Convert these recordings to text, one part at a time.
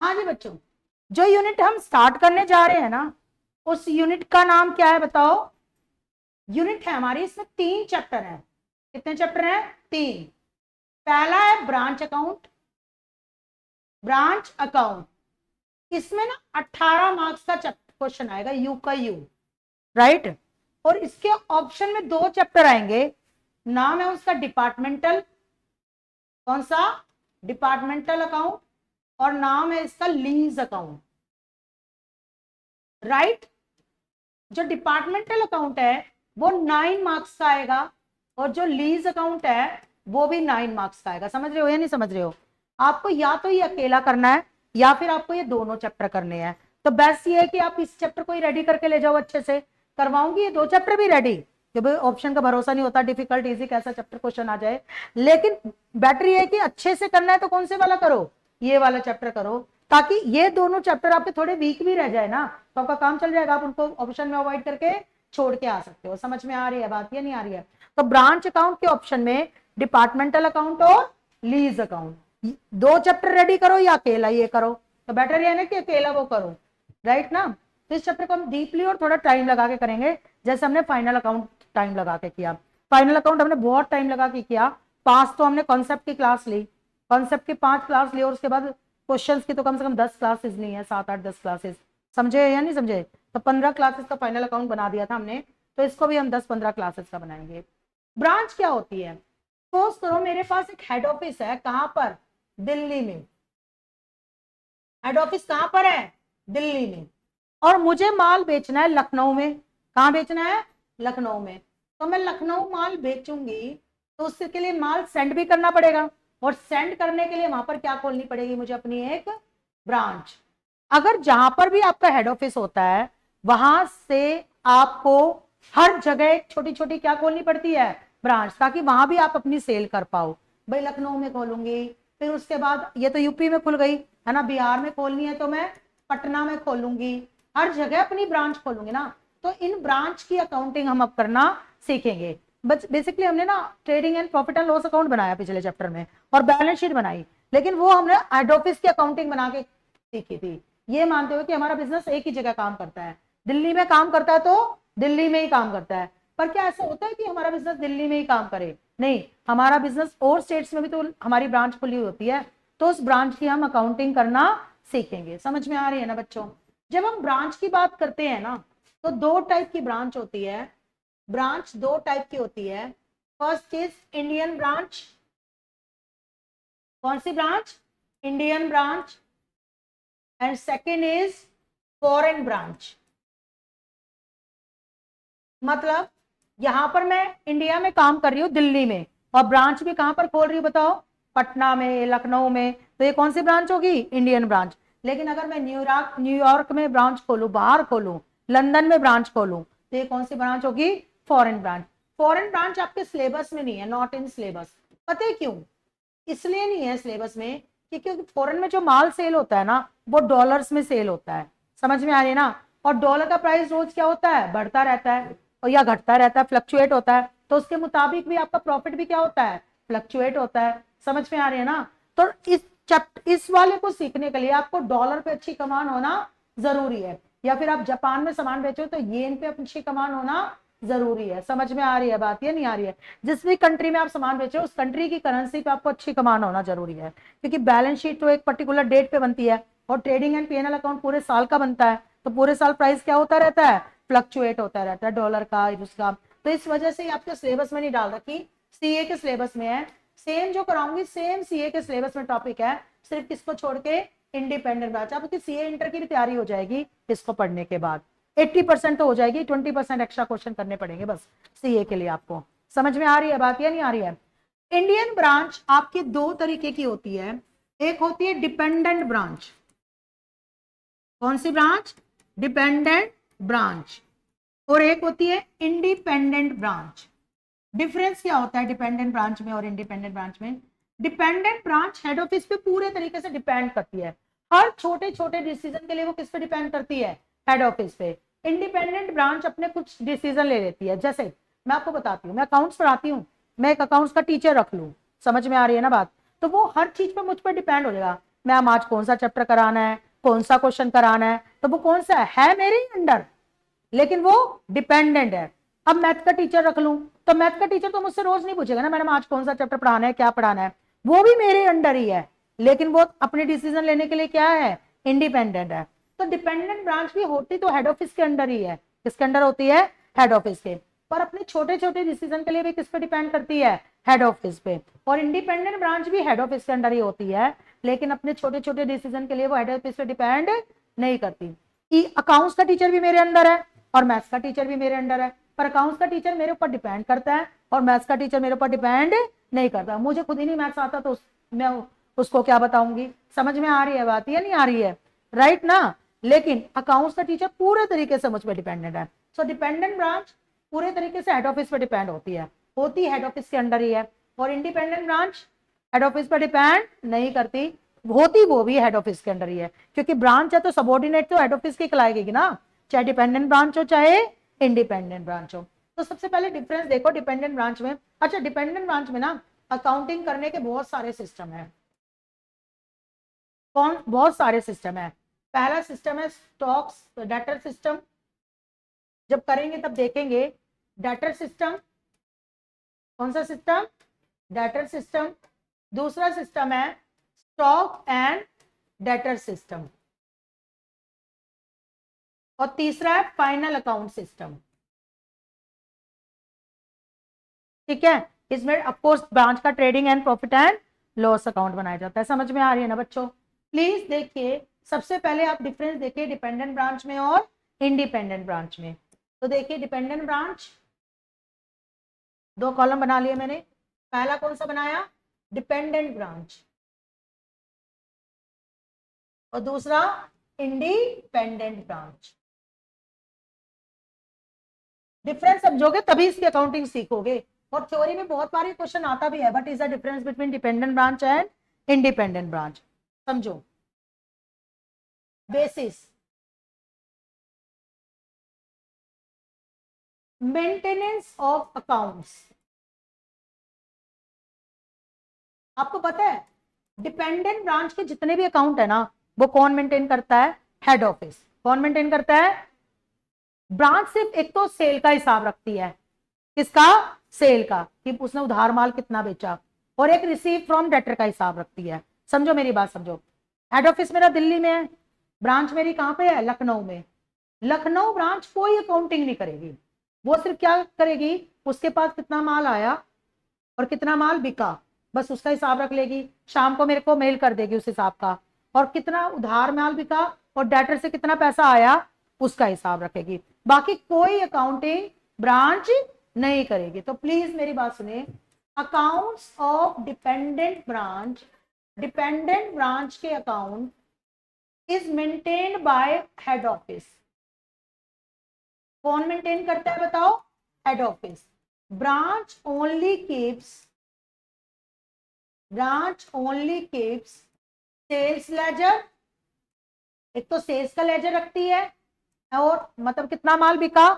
हाँ जी बच्चों, जो यूनिट हम स्टार्ट करने जा रहे हैं ना, उस यूनिट का नाम क्या है बताओ। यूनिट है हमारी, इसमें 3 चैप्टर है। कितने चैप्टर हैं? 3। पहला है ब्रांच अकाउंट। ब्रांच अकाउंट, इसमें ना 18 मार्क्स का क्वेश्चन आएगा, यू का यू, राइट। और इसके ऑप्शन में 2 चैप्टर आएंगे। नाम है उसका डिपार्टमेंटल, कौन सा? Departmental account. और नाम है इसका लीज अकाउंट, राइट। जो डिपार्टमेंटल अकाउंट है वो 9 मार्क्स का आएगा, और जो लीज अकाउंट है वो भी 9 मार्क्स का आएगा। समझ रहे हो या नहीं समझ रहे हो? आपको या तो ये अकेला करना है, या फिर आपको ये दोनों चैप्टर करने हैं। तो बेस्ट ये है कि आप इस चैप्टर को ही रेडी करके ले जाओ, अच्छे से करवाऊंगी ये 2 चैप्टर भी रेडी, क्योंकि ऑप्शन का भरोसा नहीं होता, डिफिकल्ट इजी कैसा चैप्टर क्वेश्चन आ जाए। लेकिन बेटर ये है कि अच्छे से करना है तो कौन से वाला करो, ये वाला चैप्टर करो, ताकि ये दोनों चैप्टर आपके थोड़े वीक भी रह जाए ना, तो आपका काम चल जाएगा। आप उनको ऑप्शन में अवॉइड करके छोड़ के आ सकते हो। समझ में आ रही है बात या नहीं आ रही है? तो ब्रांच अकाउंट के ऑप्शन में डिपार्टमेंटल अकाउंट और लीज अकाउंट, 2 चैप्टर रेडी करो या अकेला ये करो। तो बेटर ये ना कि अकेला वो करो, राइट ना। तो इस चैप्टर को हम डीपली और थोड़ा टाइम लगा के करेंगे, जैसे हमने फाइनल अकाउंट टाइम लगा के किया। फाइनल अकाउंट हमने बहुत टाइम लगा के किया। पास तो हमने कॉन्सेप्ट की क्लास ली, कॉन्सेप्ट की 5 क्लास ली, और उसके बाद क्वेश्चंस की तो कम से कम 10 क्लासेस ली है, 7 8 10 क्लासेस। समझे या नहीं समझे? तो 15 क्लासेस का फाइनल अकाउंट बना दिया था हमने, तो इसको भी हम 10 15 क्लासेस का बनाएंगे। ब्रांच क्या होती है? सपोज करो मेरे पास एक हेड ऑफिस है, कहां पर? दिल्ली में। हेड ऑफिस कहां पर है? दिल्ली में। और मुझे माल बेचना है लखनऊ में। कहां बेचना है? लखनऊ में। तो मैं लखनऊ माल बेचूंगी, तो उसके लिए माल सेंड भी करना पड़ेगा, और सेंड करने के लिए वहां पर क्या खोलनी पड़ेगी मुझे? अपनी एक ब्रांच। अगर जहां पर भी आपका हेड ऑफिस होता है, वहां से आपको हर जगह छोटी छोटी क्या खोलनी पड़ती है? ब्रांच, ताकि वहां भी आप अपनी सेल कर पाओ। भाई लखनऊ में खोलूंगी, फिर उसके बाद ये तो यूपी में खुल गई है ना, बिहार में खोलनी है तो मैं पटना में खोलूंगी, हर जगह अपनी ब्रांच खोलूंगी ना। तो इन ब्रांच की अकाउंटिंग हम अब करना सीखेंगे। बस बेसिकली हमने ना trading and profit and loss account बनाया पिछले चैप्टर में, और बैलेंस शीट बनाई, लेकिन वो हमने हेड ऑफिस की अकाउंटिंग बना के सीखी थी, ये मानते हुए कि हमारा बिजनेस एक ही जगह काम करता है। दिल्ली में काम करता है तो दिल्ली में ही काम करता है। पर क्या ऐसा होता है कि हमारा बिजनेस दिल्ली में ही काम करे? नहीं, हमारा बिजनेस और स्टेट्स में भी तो हमारी ब्रांच खुली होती है, तो उस ब्रांच की हम अकाउंटिंग करना सीखेंगे। समझ में आ रही है ना बच्चों? जब हम ब्रांच की बात करते हैं ना, तो 2 टाइप की ब्रांच होती है। ब्रांच 2 टाइप की होती है। First is Indian branch. कौन सी branch? Indian branch. And second is foreign branch. मतलब यहां पर मैं इंडिया में काम कर रही हूँ, दिल्ली में, और ब्रांच भी कहां पर खोल रही हूँ बताओ? पटना में, लखनऊ में। तो ये कौन सी ब्रांच होगी? Indian branch. लेकिन अगर मैं न्यूयॉर्क में ब्रांच खोलूं, बाहर खोलूं, लंदन में ब्रांच खोलूं, तो ये कौन सी ब्रांच होगी? Foreign branch. फॉरेन ब्रांच आपके सिलेबस में नहीं है, नॉट इन सिलेबस। पता है क्यों? इसलिए नहीं है सिलेबस में क्योंकि फॉरेन में जो माल सेल होता है ना, वो डॉलर्स में सेल होता है। समझ में आ रही है ना? और डॉलर का प्राइस रोज क्या होता है? बढ़ता रहता है, और या घटता रहता है, फ्लक्चुएट होता है। तो उसके मुताबिक भी आपका प्रॉफिट भी क्या होता है? फ्लक्चुएट होता है। समझ में आ रही है ना? तो इस वाले को सीखने के लिए आपको डॉलर पे अच्छी कमान होना जरूरी है, या फिर आप जापान में सामान बेचो तो येन पे अच्छी कमान होना जरूरी है। समझ में आ रही है बात या नहीं आ रही है? जिस भी कंट्री में आप सामान बेच रहे हो, उस कंट्री की करेंसी पे आपको अच्छी कमान होना जरूरी है, क्योंकि बैलेंस शीट तो एक पर्टिकुलर डेट पे बनती है, और ट्रेडिंग एंड पीएनएल अकाउंट पूरे साल का बनता है। तो पूरे साल प्राइस क्या होता रहता है? फ्लक्चुएट होता रहता है, डॉलर का, उसका। तो इस वजह से आपके सिलेबस में नहीं डाल रखी, सीए के सिलेबस में है। सेम जो कराऊंगी सेम सीए के सिलेबस में टॉपिक है, सिर्फ किसको छोड़ के? Independent branch. आपकी सीए इंटर की भी तैयारी हो जाएगी इसको पढ़ने के बाद। 80% तो हो जाएगी, 20% एक्स्ट्रा क्वेश्चन करने पड़ेंगे बस सीए के लिए आपको। समझ में आ रही है बात या नहीं आ रही है? इंडियन ब्रांच आपकी 2 तरीके की होती है। एक होती है डिपेंडेंट ब्रांच। कौन सी ब्रांच? Dependent branch. और एक होती है इंडिपेंडेंट ब्रांच। डिफरेंस क्या होता है डिपेंडेंट ब्रांच में और इंडिपेंडेंट ब्रांच में? डिपेंडेंट ब्रांच हेड ऑफिस पे पूरे तरीके से डिपेंड करती है, हर छोटे छोटे डिसीजन के लिए वो किस पे डिपेंड करती है? हेड ऑफिस पे। इंडिपेंडेंट ब्रांच अपने कुछ डिसीजन ले लेती है। जैसे मैं आपको बताती हूँ, मैं अकाउंट्स पढ़ाती हूँ, मैं एक अकाउंट्स का टीचर रख लूँ, समझ में आ रही है ना बात? तो वो हर चीज पर मुझ पर डिपेंड हो जाएगा। मैम आज कौन सा चैप्टर कराना है, कौन सा क्वेश्चन कराना है, तो वो कौन सा है मेरे अंडर, लेकिन वो डिपेंडेंट है। अब मैथ का टीचर रख लूं तो मैथ का टीचर तो मुझसे रोज नहीं पूछेगा ना मैडम आज कौन सा चैप्टर पढ़ाना है, क्या पढ़ाना है, वो भी मेरे अंडर ही है, लेकिन वो अपने डिसीजन लेने के लिए क्या है, इंडिपेंडेंट है। तो डिपेंडेंट ब्रांच भी होती तो हेड ऑफिस के अंडर ही है। किसके अंडर होती है, हेड ऑफिस के। पर अपने छोटे छोटे डिसीजन के लिए भी किस पे डिपेंड करती है, हेड ऑफिस पे। और इंडिपेंडेंट ब्रांच भी हेड ऑफिस के अंडर ही होती है, लेकिन अपने छोटे छोटे डिसीजन के लिए वो हेड ऑफिस पे डिपेंड नहीं करती। अकाउंट्स का टीचर भी मेरे अंदर है और मैथ्स का टीचर भी मेरे अंडर है, पर अकाउंट्स का टीचर मेरे ऊपर डिपेंड करता है और मैथ्स का टीचर मेरे ऊपर डिपेंड नहीं करता। मुझे खुद ही नहीं मैथ्स आता तो मैं उसको क्या बताऊंगी। समझ में आ रही है बात या नहीं आ रही है, राइट ना। लेकिन अकाउंट्स का टीचर पूरे तरीके से मुझ पर डिपेंडेंट है। सो डिपेंडेंट ब्रांच पूरे तरीके से हेड ऑफिस पर डिपेंड होती हेड ऑफिस के अंडर ही है। और इंडिपेंडेंट ब्रांच हेड ऑफिस पर डिपेंड नहीं करती, होती वो भी हेड ऑफिस के अंडर ही है, क्योंकि ब्रांच है तो सबॉर्डिनेट तो हेड ऑफिस की कहलाएगी ना, चाहे डिपेंडेंट ब्रांच हो चाहे इंडिपेंडेंट ब्रांच हो। तो सबसे पहले डिफरेंस देखो डिपेंडेंट ब्रांच में। अच्छा, डिपेंडेंट ब्रांच में ना अकाउंटिंग करने के बहुत सारे सिस्टम है। कौन, बहुत सारे सिस्टम है। पहला सिस्टम है स्टॉक्स डेटर सिस्टम, जब करेंगे तब देखेंगे। डेटर सिस्टम, कौन सा सिस्टम, डेटर सिस्टम। दूसरा सिस्टम है स्टॉक एंड डेटर सिस्टम, और तीसरा है फाइनल अकाउंट सिस्टम। ठीक है, इसमें ऑफकोर्स ब्रांच का trading and profit and loss account बनाया जाता है। समझ में आ रही है ना बच्चों। प्लीज देखिए, सबसे पहले आप डिफरेंस देखिए डिपेंडेंट ब्रांच में और इंडिपेंडेंट ब्रांच में। तो देखिए डिपेंडेंट ब्रांच, दो कॉलम बना लिए मैंने। पहला कौन सा बनाया, डिपेंडेंट ब्रांच, और दूसरा इंडिपेंडेंट ब्रांच। डिफरेंस समझोगे तभी इसकी अकाउंटिंग सीखोगे। और थ्योरी में बहुत बार क्वेश्चन आता भी है, but is the difference between dependent branch and independent branch. समझो बेसिस, मेंटेनेंस ऑफ अकाउंट्स। आपको पता है डिपेंडेंट ब्रांच के जितने भी अकाउंट है ना, वो कौन मेंटेन करता है, हेड ऑफिस। कौन मेंटेन करता है, ब्रांच सिर्फ एक तो सेल का हिसाब रखती है, किसका, सेल का, कि उसने उधार माल कितना बेचा, और एक रिसीव फ्रॉम डेटर का हिसाब रखती है। समझो मेरी बात समझो। हेड ऑफिस मेरा दिल्ली में है, ब्रांच मेरी कहां पे है, लखनऊ में। लखनऊ ब्रांच कोई अकाउंटिंग नहीं करेगी, वो सिर्फ क्या करेगी, उसके पास कितना माल आया और कितना माल बिका, बस उसका हिसाब रख लेगी। शाम को मेरे को मेल कर देगी उस हिसाब का, और कितना उधार माल बिका और डेटर से कितना पैसा आया उसका हिसाब रखेगी। बाकी कोई अकाउंटिंग ब्रांच नहीं करेगी। तो प्लीज मेरी बात सुनिए, accounts of dependent branch, dependent branch के account is maintained by head office. कौन मेंटेन करता है बताओ, head office. Branch only keeps sales ledger, एक तो सेल्स का लेजर रखती है, और मतलब कितना माल बिका,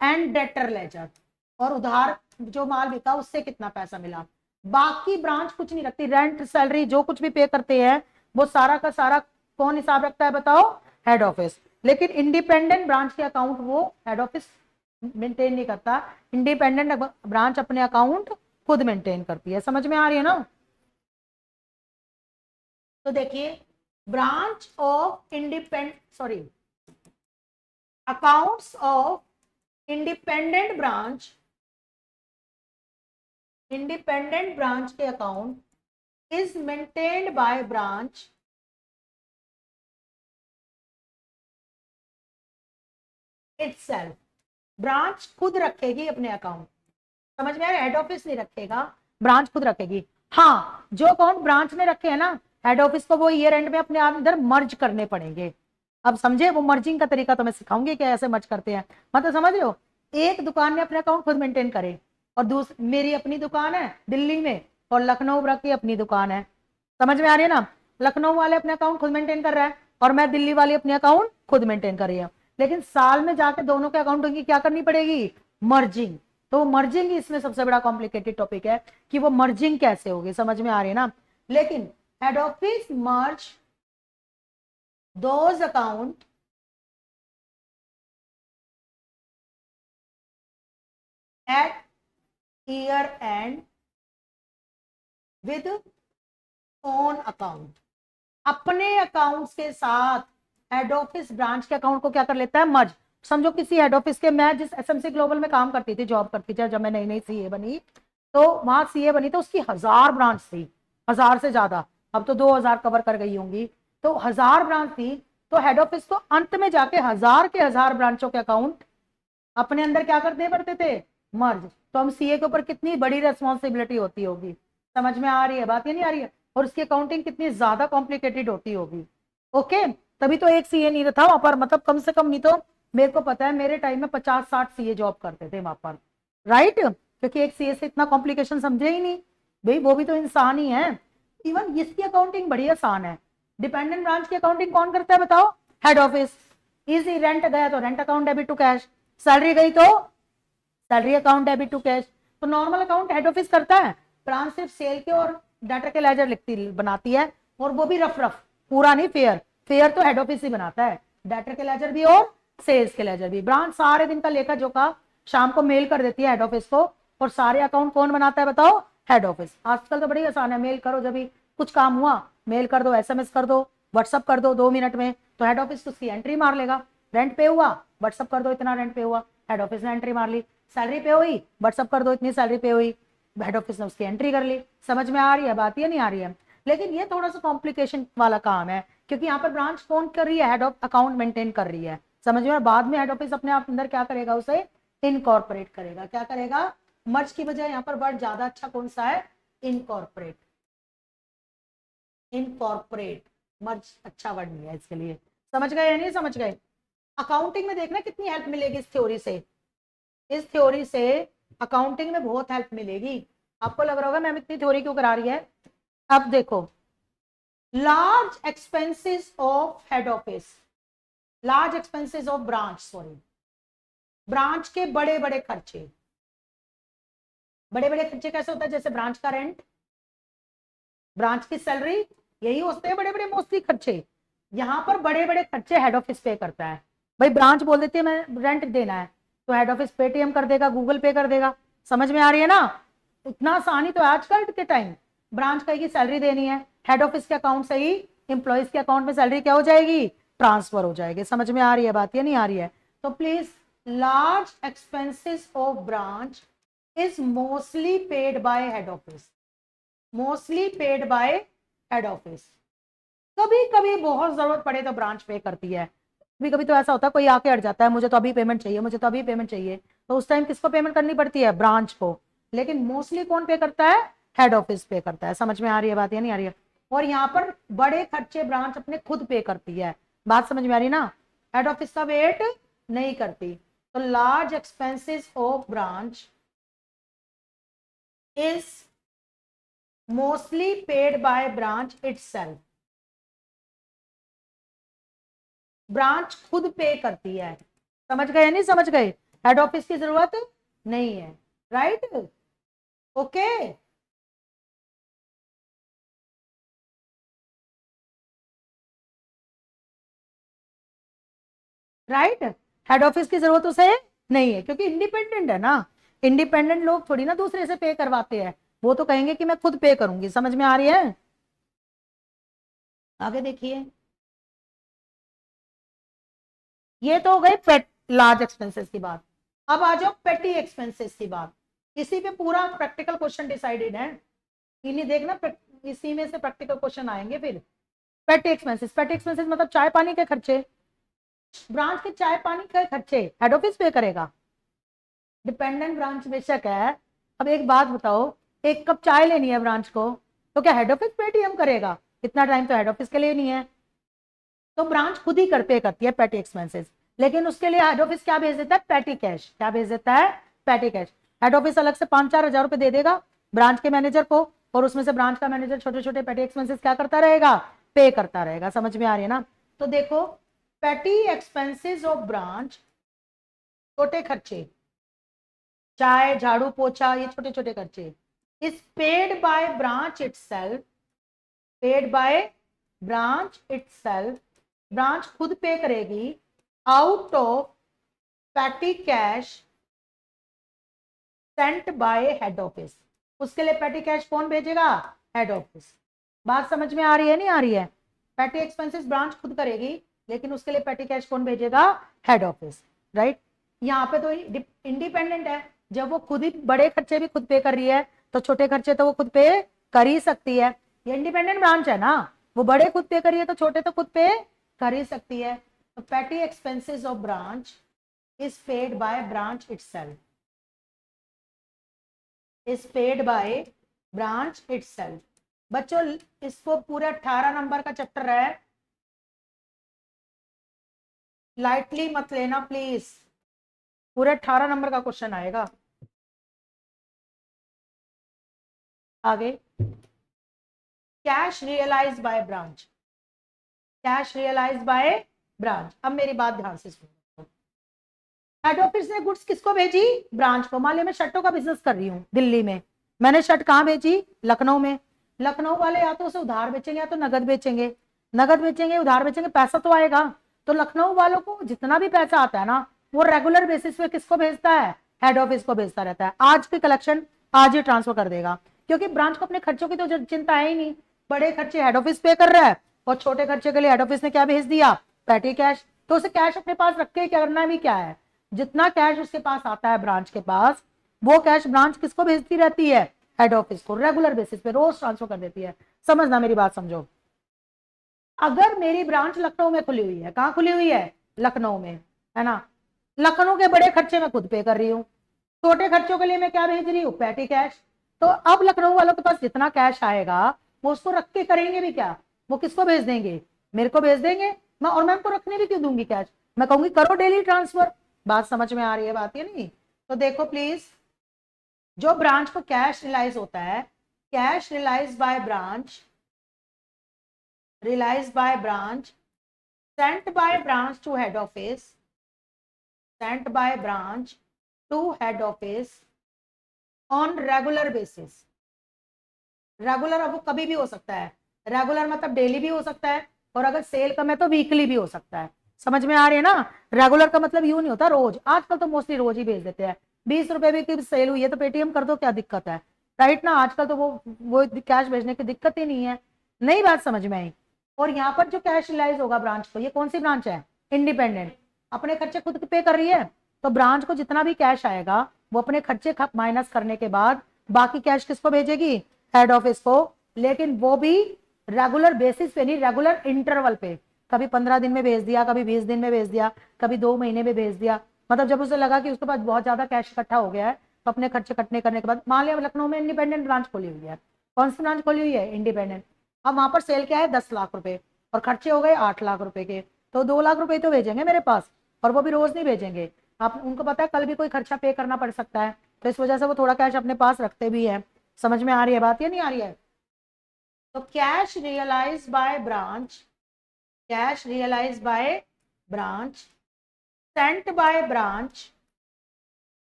एंड डेटर लेजर, और उधार जो माल बिका उससे कितना पैसा मिला। बाकी ब्रांच कुछ नहीं रखती, रेंट सैलरी जो कुछ भी पे करते हैं वो सारा का सारा कौन हिसाब रखता है बताओ, हेड ऑफिस। लेकिन इंडिपेंडेंट ब्रांच के अकाउंट वो हेड ऑफिस मेंटेन नहीं करता, इंडिपेंडेंट ब्रांच अपने अकाउंट खुद मेंटेन करती है। समझ में आ रही है ना। तो देखिए branch of accounts of independent branch के account is maintained by branch itself. Branch खुद रखेगी अपने अकाउंट। समझ में आ रहा है, हेड ऑफिस नहीं रखेगा, ब्रांच खुद रखेगी। हाँ, जो अकाउंट ब्रांच ने रखे हैं ना, हेड ऑफिस को वो ईयर एंड में अपने अंदर मर्ज करने पड़ेंगे। अब समझे, वो मर्जिंग का तरीका तो मैं सिखाऊंगी कि ऐसे मर्ज करते हैं। मतलब समझ रहे हो, एक दुकान में अपने अकाउंट खुद मेंटेन करे, और दूसरी मेरी अपनी दुकान है दिल्ली में और लखनऊ की अपनी दुकान है। समझ में आ रही है ना, लखनऊ वाले अपने अकाउंट खुद मेंटेन कर रहा है और मैं दिल्ली वाली अपने अकाउंट खुद मेंटेन कर रही हूँ। लेकिन साल में जाके दोनों के अकाउंटों की क्या करनी पड़ेगी, मर्जिंग। तो मर्जिंग इसमें सबसे बड़ा कॉम्प्लिकेटेड टॉपिक है कि वो मर्जिंग कैसे होगी। समझ में आ रही है ना। लेकिन head office merge those account at year end with own account, अपने अकाउंट्स के साथ हेड ऑफिस ब्रांच के अकाउंट को क्या कर लेता है, मर्ज। समझो किसी हेड ऑफिस के, मैं जिस एसएमसी ग्लोबल में काम करती थी, जॉब करती थी, जब मैं नई नई सीए बनी, तो वहां सीए बनी तो उसकी 1000 ब्रांच थी, 1000 से ज्यादा, अब तो 2000 कवर कर गई होंगी, तो 1000 ब्रांच थी। तो हेड ऑफिस को अंत में जाके 1000 के 1000 ब्रांचों के अकाउंट अपने अंदर क्या करने पड़ते थे, मर्ज। तो हम सीए के ऊपर कितनी बड़ी रेस्पॉन्सिबिलिटी होती होगी, समझ में आ रही है बात या नहीं आ रही है, और उसकी अकाउंटिंग कितनी ज्यादा कॉम्प्लिकेटेड होती होगी। ओके, तभी तो एक सीए नहीं था वहां पर, मतलब कम से कम नहीं तो मेरे को पता है मेरे टाइम में 50-60 सीए जॉब करते थे वहां पर, राइट, क्योंकि एक सीए से इतना कॉम्प्लिकेशन समझे ही नहीं भाई, वो भी तो इंसान ही है। इवन इसकी अकाउंटिंग बड़ी आसान है। डिपेंडेंट ब्रांच की अकाउंटिंग कौन करता है बताओ, हेड ऑफिस। इजी, रेंट गया तो rent account debit to cash, salary गई तो salary account debit to cash. तो नॉर्मल अकाउंट हेड ऑफिस करता है, ब्रांच सिर्फ सेल के और डाटा के लेजर लिखती बनाती है, और वो भी रफ रफ, पूरा नहीं, फेयर, फेयर तो हेड ऑफिस ही बनाता है, डाटा के लेजर भी और सेल्स के लेजर भी। ब्रांच सारे दिन का लेखा जोखा शाम को मेल कर देती है हेड ऑफिस को, और सारे अकाउंट कौन बनाता है बताओ, हेड ऑफिस। आजकल तो बड़ी आसान है, मेल करो, जब भी कुछ काम हुआ मेल कर दो, एसएमएस कर दो, व्हाट्सअप कर दो 2 मिनट में, तो हेड ऑफिस उसकी एंट्री मार लेगा। रेंट पे हुआ, व्हाट्सअप कर दो इतना रेंट पे हुआ, हेड ऑफिस ने एंट्री मार ली। सैलरी पे हुई, व्हाट्सअप कर दो इतनी सैलरी पे हुई, हेड ऑफिस ने उसकी एंट्री कर ली। समझ में आ रही है बात या नहीं आ रही है। लेकिन ये थोड़ा सा कॉम्प्लिकेशन वाला काम है, क्योंकि यहाँ पर ब्रांच कौन कर रही है, हेड ऑफ अकाउंट मेंटेन कर रही है, समझ में। बाद में हेड ऑफिस अपने आप अंदर क्या करेगा, उसे इनकॉर्पोरेट करेगा। क्या करेगा, मर्ज की बजाय यहाँ पर वर्ड ज्यादा अच्छा कौन सा है, इनकॉर्पोरेट। इनकॉर्पोरेट, मर्ज अच्छा वर्ड नहीं है इसके लिए। समझ गए या नहीं समझ गए। अकाउंटिंग में देखना कितनी हेल्प मिलेगी इस थ्योरी से, इस थ्योरी से अकाउंटिंग में बहुत हेल्प मिलेगी। आपको लग रहा होगा मैम इतनी थ्योरी क्यों करा रही है। अब देखो, large expenses of head office, large expenses of branch, sorry, branch के बड़े बड़े खर्चे। बड़े बड़े खर्चे कैसे होता है, जैसे ब्रांच का रेंट, ब्रांच की सैलरी, यही होते हैं बड़े बड़े मोस्टली खर्चे। यहां पर बड़े बड़े खर्चे हेड ऑफिस पे करता है। भाई ब्रांच बोल देती है मैं रेंट देना है, तो हेड ऑफिस पेटीएम कर देगा, गूगल पे कर देगा। समझ में आ रही है ना, इतना आसानी तो आजकल के टाइम। ब्रांच कहेगी सैलरी देनी है, हेड ऑफिस के अकाउंट से ही एम्प्लॉयज के अकाउंट में सैलरी क्या हो जाएगी, ट्रांसफर हो जाएगी। समझ में आ रही है बात या नहीं आ रही है। तो please, large expenses of branch is mostly paid by head office, mostly paid by head office. कभी कभी बहुत जरूरत पड़े तो ब्रांच पे करती है। कभी कभी तो ऐसा होता है कोई आके अड़ जाता है, मुझे तो अभी पेमेंट चाहिए, मुझे तो अभी पेमेंट चाहिए, तो उस टाइम किसको पेमेंट करनी पड़ती है, ब्रांच को। लेकिन मोस्टली कौन पे करता है, हेड ऑफिस पे करता है। समझ में आ रही है बात या नहीं आ रही है। और यहाँ पर बड़े खर्चे ब्रांच अपने खुद पे करती है। बात समझ में आ रही ना, हेड ऑफिस का वेट नहीं करती। तो large expenses of branch is mostly paid by branch itself, branch खुद पे करती है। समझ गए नहीं समझ गए, हेड ऑफिस की जरूरत नहीं है, right. Okay, right, head office की जरूरत उसे नहीं है, क्योंकि इंडिपेंडेंट है ना। इंडिपेंडेंट लोग थोड़ी ना दूसरे से पे करवाते हैं, वो तो कहेंगे कि मैं खुद पे करूंगी। समझ में आ रही है, आगे देखिए। ये तो हो गई पेट लार्ज एक्सपेंसेस की बात। अब आ जाओ पेटी एक्सपेंसेस की बात। इसी पे पूरा प्रैक्टिकल क्वेश्चन डिसाइडेड है, इन्हीं देखना, इसी में से प्रैक्टिकल क्वेश्चन आएंगे फिर। पेटी एक्सपेंसेस, पेटी एक्सपेंसेस मतलब चाय पानी के खर्चे। ब्रांच के चाय पानी के खर्चे हेड ऑफिस पे करेगा। डिपेंडेंट ब्रांच बेशक है। अब एक बात बताओ, एक कप चाय लेनी है ब्रांच को, तो क्या हेड ऑफिस पेटीएम करेगा, इतना टाइम तो हेड ऑफिस के लिए नहीं है। तो ब्रांच खुद ही पे करती है पेटी एक्सपेंसेस। लेकिन उसके लिए हेड ऑफिस क्या भेज देता है, पेटी कैश। क्या भेज देता है, पेटी कैश। हेड ऑफिस अलग से 5-4 हजार रुपए दे देगा ब्रांच के मैनेजर को, और उसमें से ब्रांच का मैनेजर छोटे छोटे पेटी एक्सपेंसेस क्या करता रहेगा, पे करता रहेगा। समझ में आ रही है ना। तो देखो, पेटी एक्सपेंसेस ऑफ ब्रांच, छोटे खर्चे, चाय झाड़ू पोछा, ये छोटे छोटे खर्चे, is paid by branch itself, paid by branch itself branch खुद पे करेगी out of patty cash sent by head office. उसके लिए पैटी कैश कौन भेजेगा? Head office. बात समझ में आ रही है नहीं आ रही है? पैटी एक्सपेंसेस ब्रांच खुद करेगी, लेकिन उसके लिए पैटी कैश कौन भेजेगा? Head office, right. यहाँ पे तो इंडिपेंडेंट है, जब वो खुद ही बड़े खर्चे भी खुद पे कर रही है तो छोटे खर्चे तो वो खुद पे कर ही सकती है। ये इंडिपेंडेंट ब्रांच है ना, वो बड़े खुद पे करिए तो छोटे तो खुद पे कर ही सकती है। तो petty expenses of branch is paid by branch itself, is paid by branch itself. बच्चों इसको पूरे 18 नंबर का चैप्टर है, लाइटली मत लेना प्लीज, पूरे 18 नंबर का क्वेश्चन आएगा। आगे cash realise by branch, cash realise by branch. अब मेरी बात ध्यान से सुनो। हेड ऑफिस ने गुड्स किसको भेजी? ब्रांच को। मान लिया मैं शर्टों का बिजनेस कर रही हूँ दिल्ली में, मैंने शर्ट कहाँ भेजी? लखनऊ में। लखनऊ वाले या तो उसे उधार बेचेंगे या तो नगद बेचेंगे, नगद बेचेंगे उधार बेचेंगे, पैसा तो आएगा। तो लखनऊ वालों को जितना भी पैसा आता है ना, वो रेगुलर बेसिस पे किसको भेजता है? हेड ऑफिस को भेजता रहता है। आज की कलेक्शन आज ही ट्रांसफर कर देगा, क्योंकि ब्रांच को अपने खर्चों की तो चिंता है ही नहीं। बड़े खर्चे हेड ऑफिस पे कर रहा है और छोटे खर्चे के लिए हेड ऑफिस ने क्या भेज दिया? Petty cash. तो उसे कैश अपने पास रख के क्या करना भी क्या है? जितना कैश उसके पास आता है ब्रांच के पास, वो कैश ब्रांच किसको भेजती रहती है? हेड ऑफिस को, रेगुलर बेसिस पे रोज ट्रांसफर कर देती है। समझना मेरी बात, समझो। अगर मेरी ब्रांच लखनऊ में खुली हुई है, कहां खुली हुई है? लखनऊ में, है ना। लखनऊ के बड़े खर्चे मैं खुद पे कर रही हूँ, छोटे खर्चों के लिए मैं क्या भेज रही हूँ? Petty cash. तो अब लखनऊ वालों के पास जितना कैश आएगा वो उसको रख के करेंगे भी क्या? वो किसको भेज देंगे? मेरे को भेज देंगे। मैं और मैं उनको रखने भी क्यों दूंगी कैश? मैं कहूंगी करो डेली ट्रांसफर। बात समझ में आ रही है? बात ये नहीं। तो देखो प्लीज, जो ब्रांच को कैश रिलाइज होता है, cash realise by branch, realise by branch, sent by branch to head office, sent by branch to head office on regular basis। Regular अब वो कभी भी हो सकता है, रेगुलर मतलब डेली भी हो सकता है, और अगर सेल कम है तो वीकली भी हो सकता है। समझ में आ रही है ना? रेगुलर का मतलब यूं नहीं होता रोज, आजकल तो मोस्टली रोज ही भेज देते हैं। 20 रुपए भी की सेल हुई है तो पेटीएम कर दो, क्या दिक्कत है? राइट ना, आजकल तो वो कैश भेजने की दिक्कत ही नहीं है। नई बात समझ में आई। और यहाँ पर जो कैश रिलाइज होगा ब्रांच को, ये कौन सी ब्रांच है? इंडिपेंडेंट, अपने खर्चे खुद पे कर रही है। तो ब्रांच को जितना भी कैश आएगा वो अपने खर्चे माइनस करने के बाद बाकी कैश किसको भेजेगी? हेड ऑफिस को। लेकिन वो भी रेगुलर बेसिस पे नहीं, रेगुलर इंटरवल पे। कभी 15 दिन में भेज दिया, कभी 20 दिन में भेज दिया, कभी 2 महीने में भेज दिया। मतलब जब उसे लगा कि उसके पास बहुत ज्यादा कैश इकट्ठा हो गया है तो अपने खर्चे कटने करने के बाद, मान लिया लखनऊ में इंडिपेंडेंट ब्रांच खोली हुई है। कौन सी ब्रांच खोली हुई है? इंडिपेंडेंट। अब वहां पर सेल क्या है? 10 लाख रुपए, और खर्चे हो गए 8 लाख रुपए के। तो 2 लाख रुपए तो भेजेंगे मेरे पास, और वो भी रोज नहीं भेजेंगे। आप उनको पता है कल भी कोई खर्चा पे करना पड़ सकता है, तो इस वजह से वो थोड़ा कैश अपने पास रखते भी है। समझ में आ रही है बात या नहीं आ रही है? तो cash realise by branch, cash realise by branch, sent by branch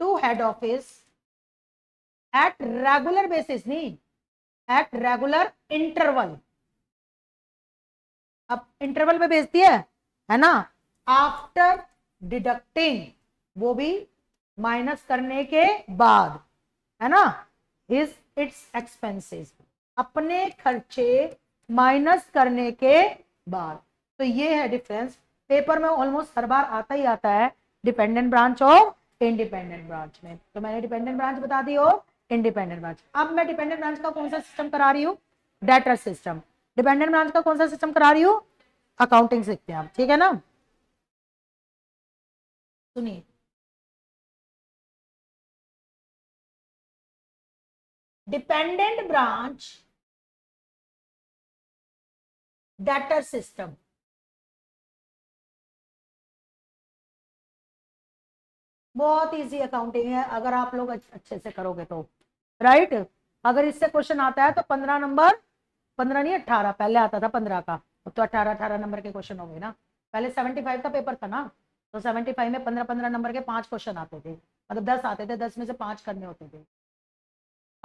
to head office at regular basis, नहीं एट रेगुलर इंटरवल। अब इंटरवल पे भेजती है ना, आफ्टर डिडक्टिंग, वो भी माइनस करने के बाद, है ना, इज इट्स एक्सपेंसेस, अपने खर्चे माइनस करने के बाद। तो ये है डिफरेंस। पेपर में ऑलमोस्ट हर बार आता ही आता है डिपेंडेंट ब्रांच और इंडिपेंडेंट ब्रांच में। तो मैंने डिपेंडेंट ब्रांच बता दी और इंडिपेंडेंट ब्रांच। अब मैं डिपेंडेंट ब्रांच का कौन सा सिस्टम करा रही हूँ? Debtor system. डिपेंडेंट ब्रांच का कौन सा सिस्टम करा रही हूँ? अकाउंटिंग सीखते हैं आप, ठीक है ना। सुनिए, डिपेंडेंट ब्रांच डेटर सिस्टम, बहुत इजी अकाउंटिंग है अगर आप लोग अच्छे से करोगे तो, राइट। अगर इससे क्वेश्चन आता है तो 15 नंबर, 15 नहीं 18, पहले आता था 15 का, अब तो 18-18 नंबर के क्वेश्चन हो गए ना। पहले 75 का पेपर था ना, तो 75 में 15-15 नंबर के 5 क्वेश्चन आते थे, मतलब 10 आते थे, 10 में से 5 करने होते थे।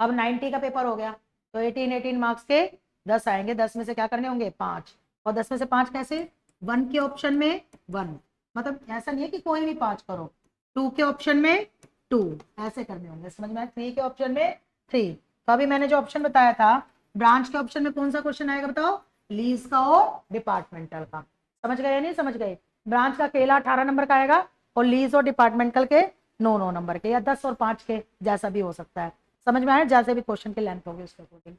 अब 90 का पेपर हो गया तो 18-18 मार्क्स के 10 आएंगे, 10 में से क्या करने होंगे? 5। और 10 में से 5 कैसे, 1 के ऑप्शन में 1, मतलब ऐसा नहीं है कि कोई भी 5 करो, 2 के ऑप्शन में 2, ऐसे करने होंगे, समझ में आया, 3 के ऑप्शन में 3। तो अभी मैंने जो ऑप्शन बताया था, ब्रांच के ऑप्शन में कौन सा क्वेश्चन आएगा बताओ, लीज का और डिपार्टमेंटल का। समझ गए या नहीं समझ गए, ब्रांच का अकेला 18 नंबर का आएगा और लीज और डिपार्टमेंटल के 9 नंबर के, या 10 और 5 के, जैसा भी हो सकता है। समझ में आया, जैसे भी क्वेश्चन की लेंथ होगी उसके according.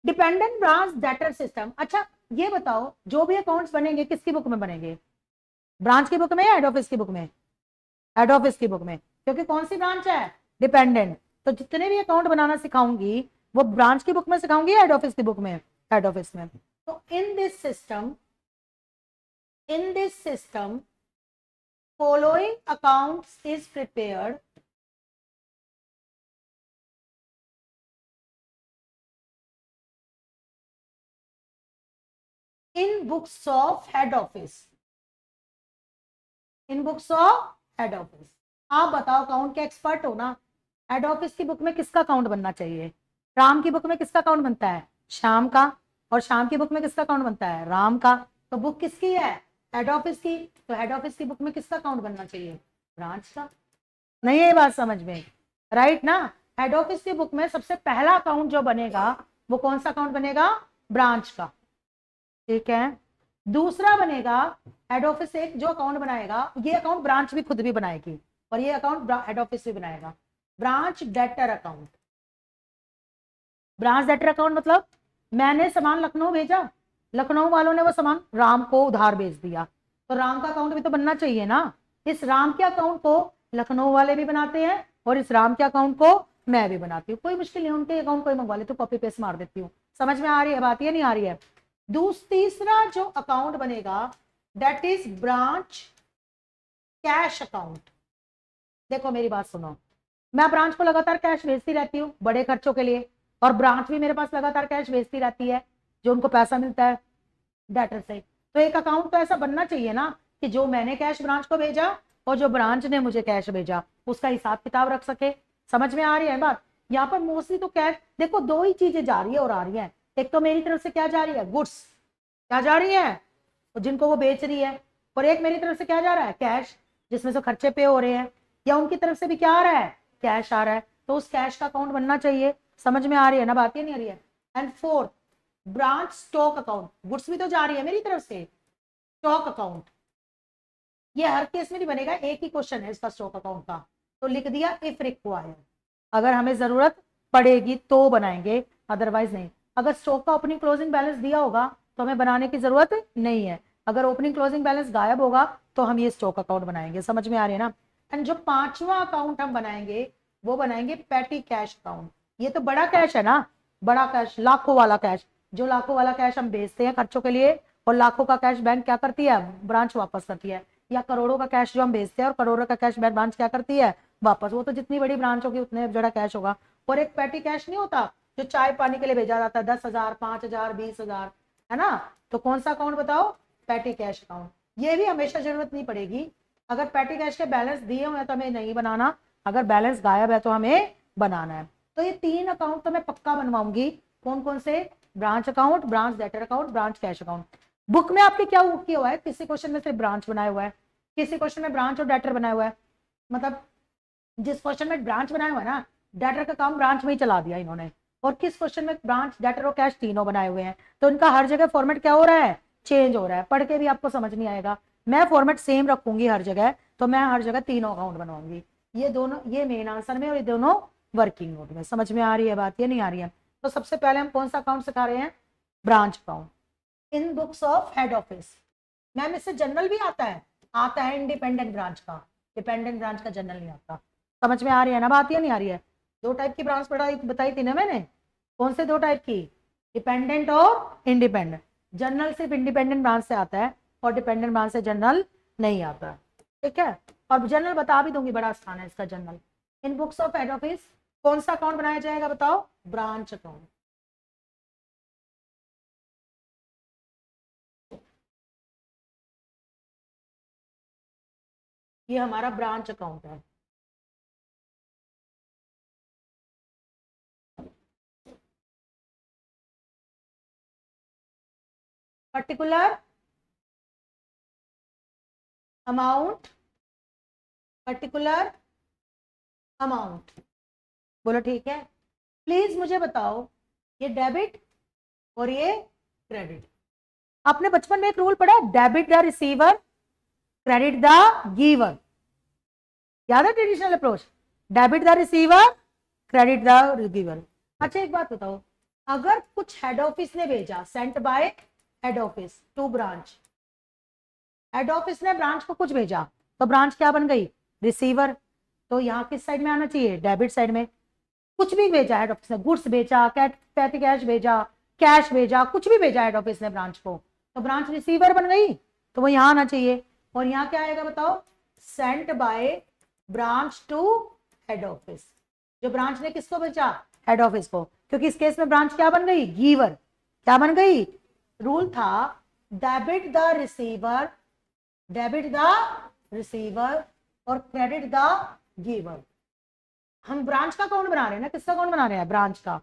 Dependent branch debtor system. अच्छा ये बताओ, जो भी अकाउंट्स बनेंगे किसकी बुक में बनेंगे, ब्रांच की बुक में या हेड ऑफिस की बुक में, हेड ऑफिस की बुक में, क्योंकि कौन सी ब्रांच है, डिपेंडेंट। तो जितने भी अकाउंट बनाना सिखाऊंगी वो ब्रांच की बुक में सिखाऊंगी या हेड ऑफिस की बुक में, हेड ऑफिस में। तो in this system following accounts is prepared in books of head office, in books of head office. आप बताओ, अकाउंट के एक्सपर्ट हो ना, हेड ऑफिस की बुक में किसका अकाउंट बनना चाहिए, राम की बुक में किसका अकाउंट बनता है, श्याम का, और श्याम की बुक में किसका अकाउंट बनता है, राम का। तो बुक किसकी है, हेड ऑफिस की। तो हेड ऑफिस की बुक में किसका अकाउंट बनना चाहिए, ब्रांच का। नहीं है ये बात समझ में, राइट ना। हेड ऑफिस की बुक में सबसे पहला अकाउंट जो बनेगा वो कौन सा अकाउंट बनेगा, ब्रांच का, ठीक है। दूसरा बनेगा, हेड ऑफिस से जो अकाउंट बनाएगा, ये अकाउंट ब्रांच भी खुद भी बनाएगी और ये अकाउंट हेड ऑफिस भी बनाएगा, branch debtor account. Branch debtor account मतलब मैंने सामान लखनऊ भेजा, लखनऊ वालों ने वो सामान राम को उधार भेज दिया, तो राम का अकाउंट भी तो बनना चाहिए ना। इस राम के अकाउंट को लखनऊ वाले भी बनाते हैं और इस राम के अकाउंट को मैं भी बनाती हूँ, कोई मुश्किल नहीं, उनके अकाउंट को ही मंगवा लेती हूँ, कॉपी पेस्ट मार देती हूँ। समझ में आ रही है बात, ये नहीं आ रही है। तीसरा जो अकाउंट बनेगा that is branch cash account. देखो मेरी बात सुनो, मैं ब्रांच को लगातार कैश भेजती रहती हूँ बड़े खर्चों के लिए, और ब्रांच भी मेरे पास लगातार कैश भेजती रहती है, जो उनको पैसा मिलता है डेटर से। तो एक अकाउंट तो ऐसा बनना चाहिए ना कि जो मैंने कैश ब्रांच को भेजा और जो ब्रांच ने मुझे कैश भेजा उसका हिसाब किताब रख सके। समझ में आ रही है बात, यहाँ पर मोस्टली तो कैश, देखो दो ही चीजें जा रही है और आ रही है, एक तो मेरी तरफ से क्या जा रही है, गुड्स क्या जा रही है जिनको वो बेच रही है, और एक मेरी तरफ से क्या जा रहा है, कैश, जिसमें से खर्चे पे हो रहे हैं, या उनकी तरफ से भी क्या आ रहा है, कैश आ रहा है, तो उस कैश का अकाउंट बनना चाहिए। समझ में आ रही है ना बात, ये नहीं आ रही है। And fourth, branch stock account, goods भी तो जा रही है मेरी तरफ से, स्टॉक अकाउंट, ये हर केस में नहीं बनेगा, एक ही क्वेश्चन है इसका स्टॉक अकाउंट का, तो लिख दिया इफ रिक्वायर्ड, अगर हमें जरूरत पड़ेगी तो बनाएंगे, अदरवाइज नहीं। अगर स्टॉक का ओपनिंग क्लोजिंग बैलेंस दिया होगा तो हमें बनाने की जरूरत नहीं है, अगर ओपनिंग क्लोजिंग बैलेंस गायब होगा तो हम ये स्टॉक अकाउंट बनाएंगे। समझ में आ रही है ना। एंड जो पांचवा अकाउंट हम बनाएंगे वो बनाएंगे पेटी कैश अकाउंट। ये तो बड़ा कैश है ना, बड़ा कैश, लाखों वाला कैश, जो लाखों वाला कैश हम बेचते हैं खर्चों के लिए, और लाखों का कैश बैंक क्या करती है, ब्रांच वापस करती है। या करोड़ों का कैश जो हम बेचते हैं और करोड़ों का कैश ब्रांच क्या करती है, वापस। वो तो जितनी बड़ी ब्रांच होगी उतने बड़ा कैश होगा। और एक पेटी कैश नहीं होता जो चाय पानी के लिए भेजा जाता है, 10,000, 5,000, 20,000, है ना। तो कौन सा अकाउंट बताओ, पेटी कैश अकाउंट। ये भी हमेशा जरूरत नहीं पड़ेगी, अगर पेटी कैश के बैलेंस दिए हुए हैं तो हमें नहीं बनाना, अगर बैलेंस गायब है तो हमें बनाना है। तो ये 3 अकाउंट तो मैं पक्का बनवाऊंगी। कौन कौन से, branch account, branch debtor account, branch cash account. Book में आपके क्या किया हुआ है, किसी क्वेश्चन में सिर्फ ब्रांच बनाया हुआ है, किसी क्वेश्चन में ब्रांच और डेटर बनाया हुआ है, मतलब जिस क्वेश्चन में ब्रांच बनाया हुआ है ना, डेटर का काम ब्रांच में ही चला दिया इन्होंने, और किस क्वेश्चन में ब्रांच डेटर और कैश तीनों बनाए हुए हैं, तो इनका हर जगह फॉर्मेट क्या हो रहा है, चेंज हो रहा है, पढ़ के भी आपको समझ नहीं आएगा। मैं फॉर्मेट सेम रखूंगी हर जगह, तो मैं हर जगह तीनों अकाउंट बनवाऊंगी, ये दोनों, ये मेन आंसर में और ये दोनों वर्किंग नोट में। समझ में आ रही है बात, ये नहीं आ रही है। तो सबसे पहले हम कौन सा अकाउंट सिखा रहे हैं, branch account in books of head office. Ma'am इससे जनरल भी आता है, आता है इंडिपेंडेंट ब्रांच का, डिपेंडेंट ब्रांच का जनरल नहीं आता। समझ में आ रही है ना बात, ये नहीं आ रही है। दो टाइप की ब्रांच पढ़ाई बताई थी ना मैंने, कौन से दो टाइप की, डिपेंडेंट और इंडिपेंडेंट। जनरल सिर्फ इंडिपेंडेंट ब्रांच से आता है और डिपेंडेंट ब्रांच से जनरल नहीं आता, ठीक है। और जनरल बता भी दूंगी, बड़ा आसान है इसका general. In books of head office कौन सा अकाउंट बनाया जाएगा बताओ, ब्रांच अकाउंट। ये हमारा ब्रांच अकाउंट है। Particular amount, particular amount. बोलो ठीक है। प्लीज मुझे बताओ ये डेबिट और ये क्रेडिट। आपने बचपन में एक रूल पढ़ा, debit the receiver credit the giver, याद है traditional approach, debit the receiver credit the giver. अच्छा एक बात बताओ, अगर कुछ हेड ऑफिस ने भेजा, sent by head office to branch, head office ने ब्रांच को कुछ भेजा तो ब्रांच क्या बन गई, रिसीवर। तो यहाँ किस साइड में आना चाहिए, डेबिट साइड में। कुछ भी भेजा हेड ऑफिस ने, गुड्स भेजा, पैटी कैश भेजा, कैश भेजा, कुछ भी भेजा हेड ऑफिस ने ब्रांच को, तो ब्रांच रिसीवर बन गई, तो वो यहाँ आना चाहिए। और यहाँ क्या आएगा बताओ, sent by branch to head office. जो ब्रांच ने किसको भेजा, हेड ऑफिस को, क्योंकि इस केस में ब्रांच क्या बन गई, गिवर। क्या बन गई, रूल था debit the receiver, debit the receiver और क्रेडिट द गिवर। हम ब्रांच का अकाउंट बना रहे हैं ना, किसका अकाउंट बना रहे हैं, ब्रांच का।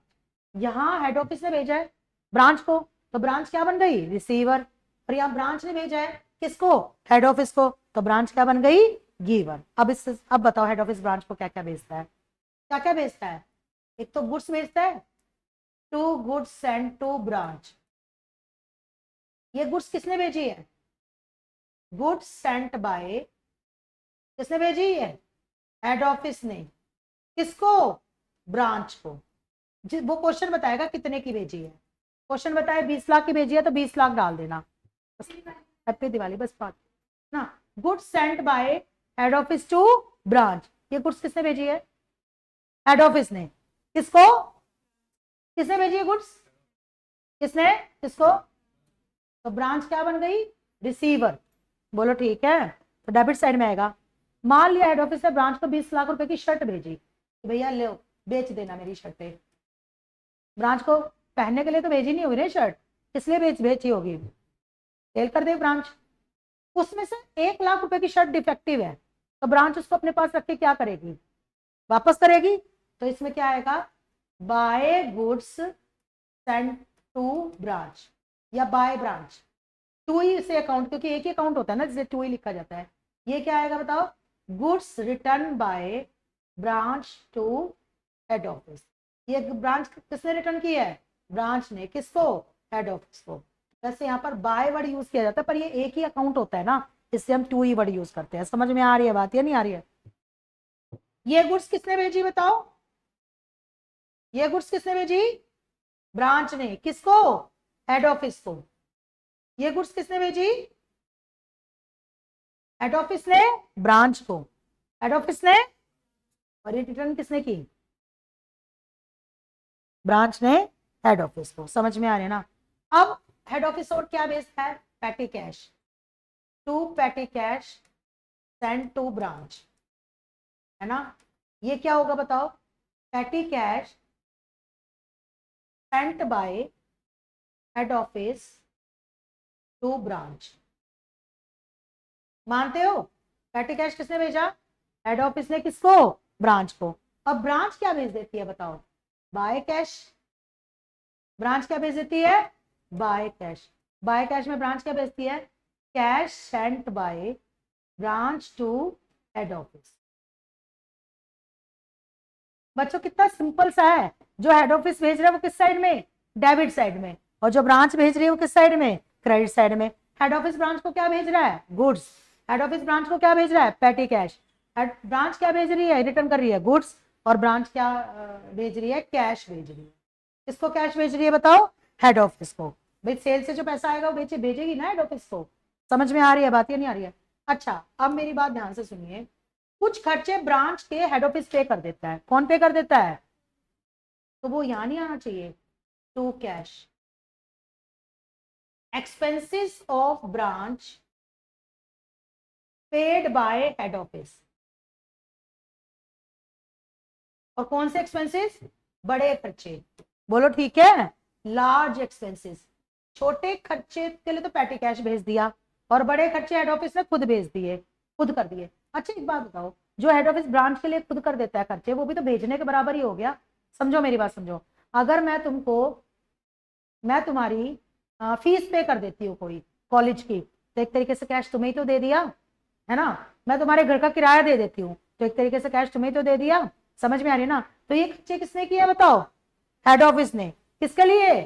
यहाँ हेड ऑफिस ने भेजा है ब्रांच को, तो ब्रांच क्या बन गई, रिसीवर। और यहाँ ब्रांच ने भेजा है किसको, हेड ऑफिस को, तो ब्रांच क्या बन गई, गिवर। अब बताओ हेड ऑफिस ब्रांच को क्या क्या भेजता है, क्या क्या भेजता है। एक तो गुड्स भेजता है, to goods sent to branch. ये गुड्स किसने भेजी है, गुड्स सेंट बाय, किसने भेजी है, हेड ऑफिस ने, किसको, ब्रांच को। वो क्वेश्चन बताएगा कितने की भेजी है। क्वेश्चन बताए 20 लाख की भेजी है तो 20 लाख डाल देना, हैप्पी दिवाली, बस बात ना। Goods sent by head office to branch, ये गुड्स किसने भेजी है, हेड ऑफिस ने, किसको, किसने भेजी है गुड्स, किसने, किसको, तो ब्रांच क्या बन गई, रिसीवर। बोलो ठीक है। तो डेबिट साइड में आएगा। मान लिया हेड ऑफिस ने ब्रांच को 20 लाख रुपए की शर्ट भेजी, भैया लो बेच देना मेरी शर्टें। ब्रांच को पहनने के लिए तो भेजी नहीं होगी ना शर्ट, इसलिए बेची होगी, सेल कर दे ब्रांच। उसमें से 1 लाख रुपए की शर्ट डिफेक्टिव है, तो ब्रांच उसको अपने पास रख के क्या करेगी, वापस करेगी। तो इसमें क्या आएगा, by goods sent to branch या बाय ब्रांच, टू ही से अकाउंट, क्योंकि एक ही अकाउंट होता है ना जिसे टू ही लिखा जाता है। ये क्या आएगा बताओ, goods return by branch to head office. ये ब्रांच किसने रिटर्न किया है, ब्रांच ने, किसको, हेड ऑफिस को। वैसे यहाँ पर बाय वर्ड यूज किया जाता है, पर ये एक ही अकाउंट होता है ना, इससे हम टू ही वर्ड यूज करते हैं। समझ में आ रही है बात या नहीं आ रही है। ये गुड्स किसने भेजी बताओ, ये गुड्स किसने भेजी, ब्रांच ने, किसको, हेड ऑफिस को। ये गुड्स किसने भेजी, हेड ऑफिस ने, ब्रांच को, हेड ऑफिस ने, और ये रिटर्न किसने की, ब्रांच ने, हेड ऑफिस को। समझ में आ रहे ना। अब हेड ऑफिस और क्या भेजता है, petty cash, to petty cash send to branch, है ना। ये क्या होगा बताओ, petty cash sent by head office to branch. मानते हो, पैटी कैश किसने भेजा, हेड ऑफिस ने, किसको, ब्रांच को। अब ब्रांच क्या भेज देती है बताओ, बाय कैश। ब्रांच क्या भेज देती है, बाय कैश। बाय कैश में ब्रांच क्या भेजती है, cash sent by branch to head office. बच्चों कितना सिंपल सा है। जो हेड ऑफिस भेज रहा है वो किस साइड में, डेबिट साइड में, और जो ब्रांच भेज रही है वो किस साइड में, क्रेडिट साइड में। हेड ऑफिस ब्रांच को क्या भेज रहा है, गुड्स। हेड ऑफिस ब्रांच को क्या भेज रहा है, पैटी कैश। ब्रांच क्या भेज रही है, रिटर्न कर रही है गुड्स, और ब्रांच क्या भेज रही है, कैश भेज रही है। किसको कैश भेज रही है बताओ, हेड ऑफिस को। भाई सेल से जो पैसा आएगा वो भेजेगी ना हेड ऑफिस को। समझ में आ रही है बात या नहीं आ रही है। अच्छा अब मेरी बात ध्यान से सुनिए, कुछ खर्चे ब्रांच के हेड ऑफिस पे कर देता है। कौन पे कर देता है, तो वो यहां नहीं आना चाहिए, to cash. Expenses of branch paid by head office. और कौन से एक्सपेंसेस, बड़े खर्चे। बोलो ठीक है, लार्ज एक्सपेंसेस। छोटे खर्चे के लिए तो पैटी कैश भेज दिया, और बड़े खर्चे हेड ऑफिस ने खुद भेज दिए, खुद कर दिए। अच्छा एक बात बताओ, जो हेड ऑफिस ब्रांच के लिए खुद कर देता है खर्चे, वो भी तो भेजने के बराबर ही हो गया। समझो मेरी बात समझो। अगर मैं तुम्हारी फीस पे कर देती हो कोई कॉलेज की, तो एक तरीके से कैश तुम्हें ही तो दे दिया, है ना। मैं तुम्हारे घर का किराया दे देती हूँ, तो एक तरीके से कैश तुम्हें ही तो दे दिया। समझ में आ रही है ना। तो ये खर्चे किसने किया बताओ, हेड ऑफिस ने। किसके लिए,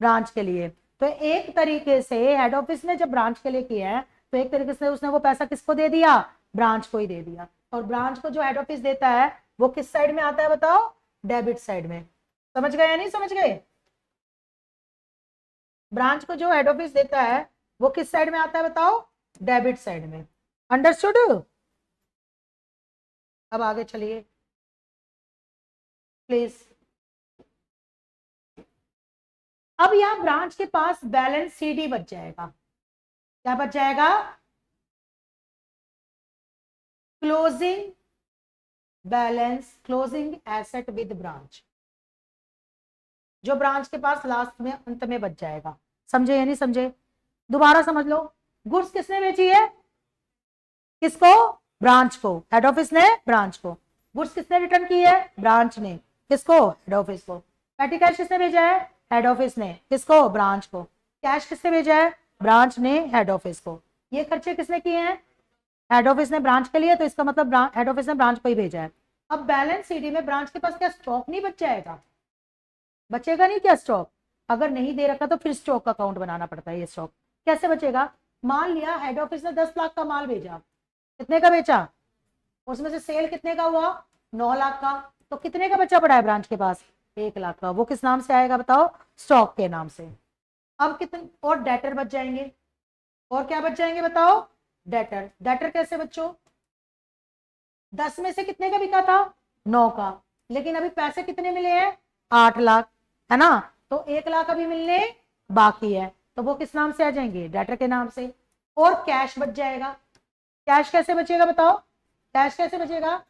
ब्रांच के लिए। तो एक तरीके से हेड ऑफिस ने जब ब्रांच के लिए किया है, तो एक तरीके से उसने वो पैसा किसको दे दिया, ब्रांच को ही दे दिया। और ब्रांच को जो हेड ऑफिस देता है वो किस साइड में आता है बताओ, डेबिट साइड में। समझ गए या नहीं समझ गए। ब्रांच को जो हेड ऑफिस देता है वो किस साइड में आता है बताओ, डेबिट साइड में। अंडरस्टूड। अब आगे चलिए प्लीज। अब यहां ब्रांच के पास बैलेंस सीडी बच जाएगा। क्या बच जाएगा, closing balance, closing asset with branch, जो ब्रांच के पास लास्ट में अंत में बच जाएगा। समझे या नहीं समझे, दोबारा समझ लो। गुड्स किसने बेची है, किसको, ब्रांच को। हेड ऑफिस ने ब्रांच को। गुड्स किसने रिटर्न की है, ब्रांच ने। किसको, हेड ऑफिस को। पेटी कैश किसने भेजा है, हेड ऑफिस ने। किसको, ब्रांच को। कैश किसने भेजा है, ब्रांच ने हेड ऑफिस को। ये खर्चे किसने किए हैं, हेड ऑफिस ने ब्रांच के लिए, तो इसका मतलब हेड ऑफिस ने ब्रांच को ही भेजा है। अब बैलेंस सीडी में ब्रांच के पास क्या स्टॉक नहीं बच जाएगा, बचेगा नहीं क्या स्टॉक। अगर नहीं दे रखा तो फिर स्टॉक का अकाउंट बनाना पड़ता है। ये स्टॉक कैसे बचेगा, मान लिया हेड ऑफिस ने 10 लाख का माल भेजा, कितने का बेचा, उसमें से सेल कितने का हुआ, 9 लाख का, तो कितने का बचा पड़ा है ब्रांच के पास, 1 लाख का। वो किस नाम से आएगा बताओ, स्टॉक के नाम से। अब कितने और डेटर बच जाएंगे, और क्या बच जाएंगे बताओ, डेटर। डेटर कैसे बच्चों, 10 में से कितने का बिका था, 9 का, लेकिन अभी पैसे कितने मिले हैं, 8 लाख, है ना। तो 1 लाख अभी मिलने बाकी है, तो वो किस नाम से आ जाएंगे, डेटर के नाम से। और कैश बच जाएगा। कैश कैसे बचेगा बताओ, कैश कैसे बचेगा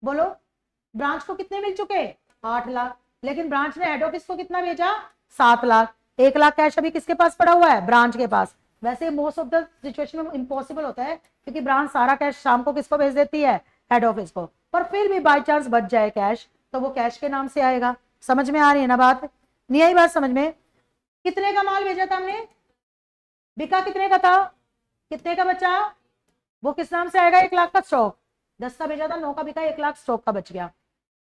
बोलो। ब्रांच को कितने मिल चुके, 8 लाख, लेकिन ब्रांच ने हेड ऑफिस को कितना भेजा, 7 लाख। 1 लाख कैश अभी किसके पास पड़ा हुआ है, ब्रांच के पास। वैसे मोस्ट ऑफ द सिचुएशन में इम्पॉसिबल होता है, क्योंकि ब्रांच सारा कैश शाम को किसको भेज देती है, हेड ऑफिस को। पर फिर भी बाई चांस बच जाए कैश, तो वो कैश के नाम से आएगा। समझ में आ रही है ना बात, नहीं आई बात समझ में। कितने का माल भेजा था हमने, बिका कितने का था, कितने का बचा, वो किस नाम से आएगा, 1 लाख का स्टॉक। 10 का भेजा था, 9 का बिका, 1 लाख स्टॉक का बच गया।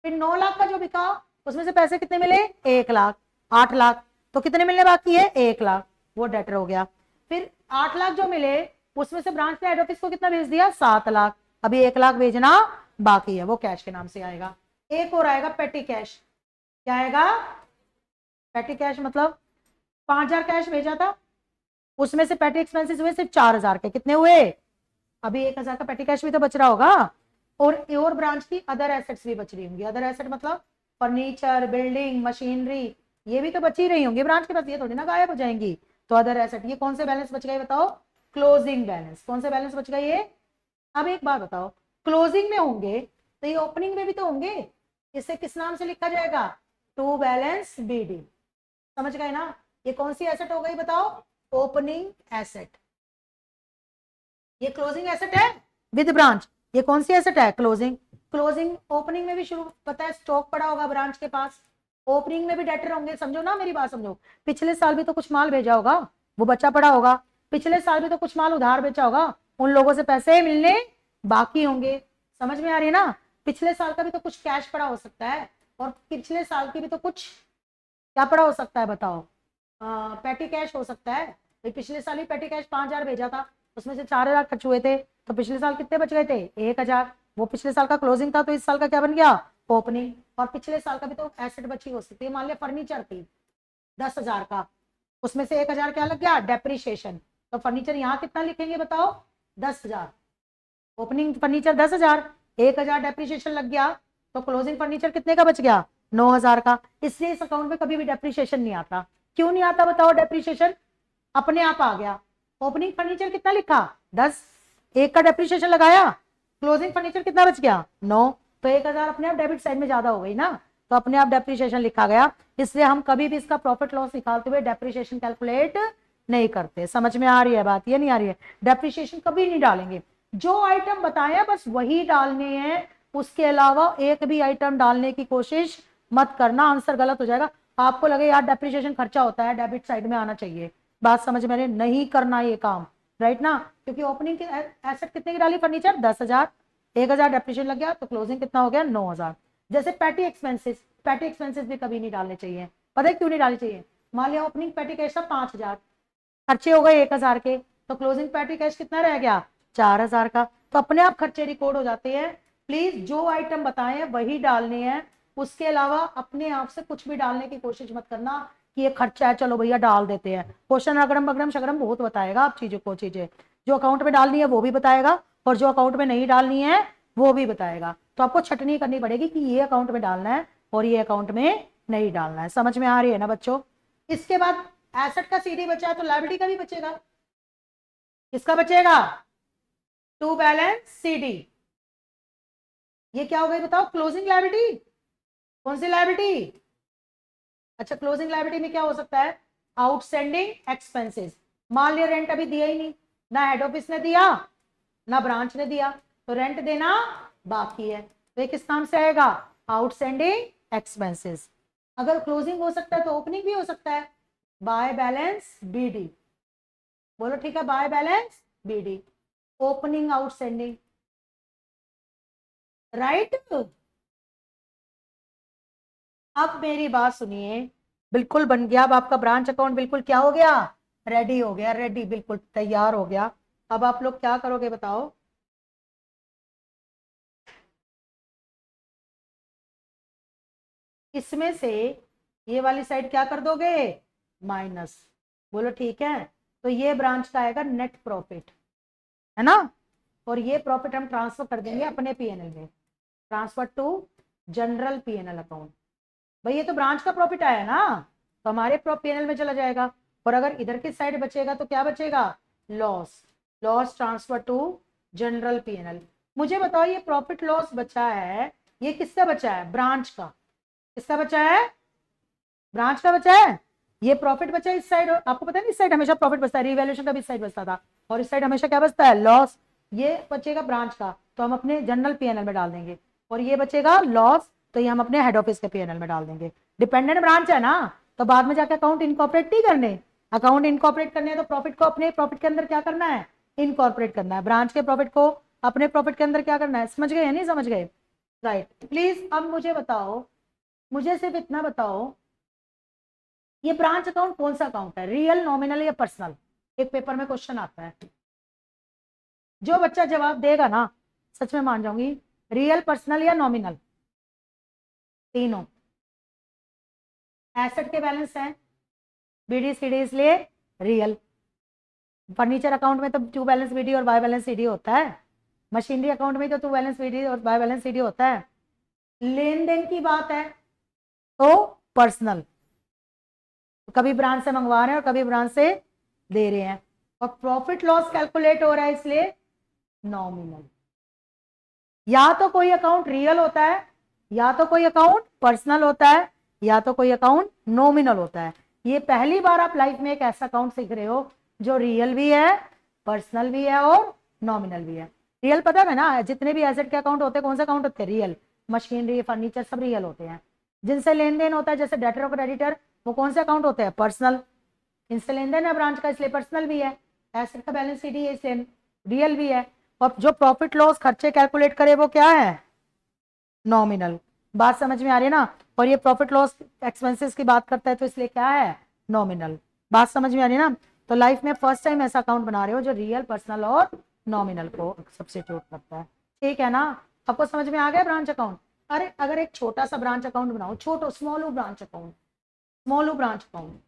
फिर 9 लाख का जो बिका उसमें से पैसे कितने मिले, 1 लाख। 8 लाख, तो कितने मिलने बाकी है, 1 लाख, वो डेटर हो गया। फिर 8 लाख जो मिले उसमें से ब्रांच ने हेड ऑफिस को कितना भेज दिया, 7 लाख। अभी 1 लाख भेजना बाकी है, वो कैश के नाम से आएगा। एक और आएगा पेटी कैश। क्या आएगा, पेटी कैश मतलब 5,000 कैश भेजा था, उसमें से पेटी एक्सपेंसेस हुए सिर्फ 4,000 के, कितने हुए, अभी 1,000 का पेटी कैश भी तो बच रहा होगा। और ब्रांच की अदर एसेट्स भी बच रही होंगी। अदर एसेट मतलब फर्नीचर, बिल्डिंग, मशीनरी, ये भी तो बच ही रही होंगी ब्रांच के पास, ये थोड़ी ना गायब हो जाएंगी। तो अदर एसेट, ये कौन से बैलेंस बच गए बताओ, क्लोजिंग बैलेंस। कौन से बैलेंस बच गए ये। अब एक बात बताओ, क्लोजिंग में होंगे तो ये ओपनिंग में भी तो होंगे, इसे किस नाम से लिखा जाएगा, टू बैलेंस बीडी। समझ गए ना। ये कौन सी एसेट हो गई बताओ, ओपनिंग एसेट। ये क्लोजिंग एसेट है विद ब्रांच। ये कौन सी एसेट है, क्लोजिंग। क्लोजिंग ओपनिंग में भी शुरू पता है स्टॉक पड़ा होगा ब्रांच के पास, ओपनिंग में भी डेटर होंगे। समझो ना मेरी बात समझो। पिछले साल भी तो कुछ माल भेजा होगा, वो बचा पड़ा होगा। पिछले साल भी तो कुछ माल उधार बेचा होगा, उन लोगों से पैसे मिलने बाकी होंगे। समझ में आ रही है ना। पिछले साल का भी तो कुछ कैश पड़ा हो सकता है, और पिछले साल की भी तो कुछ क्या पड़ा हो सकता है बताओ, पेटी कैश हो सकता है। पिछले साल ही पेटी कैश 5,000 भेजा था, उसमें से 4,000 खर्च हुए थे, तो पिछले साल कितने बच गए थे, 1,000। वो पिछले साल का क्लोजिंग था, तो इस साल का क्या बन गया, ओपनिंग। और पिछले साल का भी तो एसेट बची हो सकती है। मान लिया फर्नीचर थी 10,000 का, उसमें से 1,000 क्या लग गया, डेप्रीशिएशन। तो फर्नीचर यहाँ कितना लिखेंगे बताओ, 10,000। ओपनिंग फर्नीचर 10,000, 1,000 डेप्रीशिएशन लग गया, तो क्लोजिंग फर्नीचर कितने का बच गया, 9,000 का। इसलिए इस अकाउंट में कभी भी डेप्रीशिएशन नहीं आता। क्यों नहीं आता बताओ, डेप्रीशिएशन अपने आप आ गया। ओपनिंग फर्नीचर कितना लिखा, 10, 1 का डेप्रीशिएशन लगाया, क्लोजिंग फर्नीचर कितना बच गया, 9, तो 1,000 अपने आप डेबिट साइड में ज्यादा हो गई ना, तो अपने आप डेप्रीशिएशन लिखा गया। इसलिए हम कभी भी इसका प्रॉफिट लॉस निकालते हुए डेप्रीशिएशन कैलकुलेट नहीं करते। समझ में आ रही है बात, ये नहीं आ रही है, डेप्रीशिएशन कभी नहीं डालेंगे। जो आइटम बताया बस वही डालने हैं, उसके अलावा एक भी आइटम डालने की कोशिश मत करना, आंसर गलत हो जाएगा। आपको लगे यार डेप्रिसिएशन खर्चा होता है, डेबिट साइड में आना चाहिए, बात समझ में नहीं, नहीं करना ये काम, राइट ना, क्योंकि ओपनिंग की एसेट कितने की डाली, फर्नीचर 10,000, 1,000 डेप्रिसिएशन लग गया तो क्लोजिंग कितना हो गया 9,000। जैसे पैटी एक्सपेंसेस भी कभी नहीं डालने चाहिए, पता है क्यों नहीं डालने चाहिए। मान लिया ओपनिंग पैटी कैश था 5,000, खर्चे हो गए 1,000 के, तो क्लोजिंग पैटी कैश कितना रह गया 4,000 का, तो अपने आप खर्चे रिकॉर्ड हो जाते हैं। प्लीज जो आइटम बताए वही डालने हैं, उसके अलावा अपने आप से कुछ भी डालने की कोशिश मत करना कि ये खर्चा है चलो भैया डाल देते हैं। क्वेश्चन अगड़म बगड़म शकड़म बहुत बताएगा आप चीजों को, चीजें जो अकाउंट में डालनी है वो भी बताएगा और जो अकाउंट में नहीं डालनी है वो भी बताएगा, तो आपको छटनी करनी पड़ेगी कि ये अकाउंट में डालना है और ये अकाउंट में नहीं डालना है। समझ में आ रही है ना बच्चों। इसके बाद एसेट का सीडी बचा है तो लायबिलिटी का भी बचेगा, किसका बचेगा, टू बैलेंस सीडी। ये क्या हो गई बताओ, क्लोजिंग लायबिलिटी, कौन सी लायबिलिटी, अच्छा क्लोजिंग लायबिलिटी में क्या हो सकता है, आउटस्टैंडिंग एक्सपेंसेस। मान लिया रेंट अभी दिया ही नहीं, ना हेड ऑफिस ने दिया ना ब्रांच ने दिया, तो रेंट देना बाकी है, तो ये किस नाम से आएगा, आउटस्टैंडिंग एक्सपेंसेस। अगर क्लोजिंग हो सकता है तो ओपनिंग भी हो सकता है, बाय बैलेंस बीडी, बोलो ठीक है, by balance BD, opening outstanding, right. अब मेरी बात सुनिए, बिल्कुल बन गया, अब आपका ब्रांच अकाउंट बिल्कुल क्या हो गया, रेडी हो गया, रेडी बिल्कुल तैयार हो गया। अब आप लोग क्या करोगे बताओ, इसमें से ये वाली साइड क्या कर दोगे, माइनस, बोलो ठीक है, तो ये ब्रांच का आएगा नेट प्रॉफिट, है ना, और ये प्रॉफिट हम ट्रांसफर कर देंगे अपने पीएनएल में, transfer to general PNL account. भाई ये तो ब्रांच का प्रॉफिट आया ना, तो हमारे पीएनएल में चला जाएगा, और अगर इधर की साइड बचेगा तो क्या बचेगा, loss, loss transfer to general PNL. मुझे बताओ ये प्रॉफिट लॉस बचा है, ये किसका बचा है, ब्रांच का, किसका बचा है, ब्रांच का बचा है, ये प्रॉफिट बचा है इस साइड, आपको पता है इस साइड हमेशा प्रॉफिट बचता है, रिवैल्यूएशन का भी इस साइड बचता था, और इस साइड हमेशा क्या बचता है, लॉस, ये बचेगा ब्रांच का तो हम अपने जनरल पीएनएल में डाल देंगे, और ये बचेगा लॉस तो ये हम अपने हेड ऑफिस के पीएनएल में डाल देंगे। डिपेंडेंट ब्रांच है ना, तो बाद में जाके अकाउंट इनकॉर्पोरेट नहीं करने, अकाउंट इनकॉर्पोरेट करने हैं तो प्रॉफिट को अपने प्रॉफिट के अंदर क्या करना है, इनकॉर्पोरेट करना है, ब्रांच के प्रॉफिट को अपने प्रॉफिट के अंदर क्या करना है, समझ गए या नहीं समझ गए, राइट। प्लीज अब मुझे बताओ, मुझे सिर्फ इतना बताओ, ये ब्रांच अकाउंट कौन सा अकाउंट है, रियल, नॉमिनल या पर्सनल, एक पेपर में क्वेश्चन आता है, जो बच्चा जवाब देगा ना सच में मान जाऊंगी, रियल, पर्सनल या नॉमिनल, तीनों एसेट के बैलेंस हैं, बीडी सीडी इसलिए रियल, फर्नीचर अकाउंट में तो टू बैलेंस बीडी और बाय बैलेंस सीडी होता है, मशीनरी अकाउंट में तो टू बैलेंस बीडी और बाय बैलेंस सीडी होता है, लेन देन की बात है तो पर्सनल, कभी ब्रांच से मंगवा रहे हैं और कभी ब्रांच से दे रहे हैं, और प्रॉफिट लॉस कैलकुलेट हो रहा है इसलिए नॉमिनल। या तो कोई अकाउंट रियल होता है, या तो कोई अकाउंट पर्सनल होता है, या तो कोई अकाउंट नॉमिनल होता है। ये पहली बार आप लाइफ में एक ऐसा अकाउंट सीख रहे हो जो रियल भी है, पर्सनल भी है और नॉमिनल भी है। रियल पता है ना, जितने भी एसेट के अकाउंट होते हैं कौन से अकाउंट होते हैं, रियल, मशीनरी फर्नीचर सब रियल होते हैं। जिनसे लेन देन होता है जैसे डेटर और क्रेडिटर, वो कौन से अकाउंट होते हैं, पर्सनल, इनसे लेन देन है ब्रांच का इसलिए पर्सनल भी है, एसेट का बैलेंस शीट है इसलिए रियल भी है, और जो प्रॉफिट लॉस खर्चे कैलकुलेट करे वो क्या है, नॉमिनल। बात समझ में आ रही है ना, और ये प्रॉफिट लॉस एक्सपेंसेस की बात करता है तो इसलिए क्या है, नॉमिनल। बात समझ में आ रही है ना, तो लाइफ में फर्स्ट टाइम ऐसा अकाउंट बना रहे हो जो रियल, पर्सनल और नॉमिनल को सब्स्टिट्यूट करता है, ठीक है ना। आपको समझ में आ गया ब्रांच अकाउंट। अरे अगर एक छोटा सा ब्रांच अकाउंट बनाओ, छोटो स्मॉलो ब्रांच अकाउंट, स्मॉलो ब्रांच अकाउंट,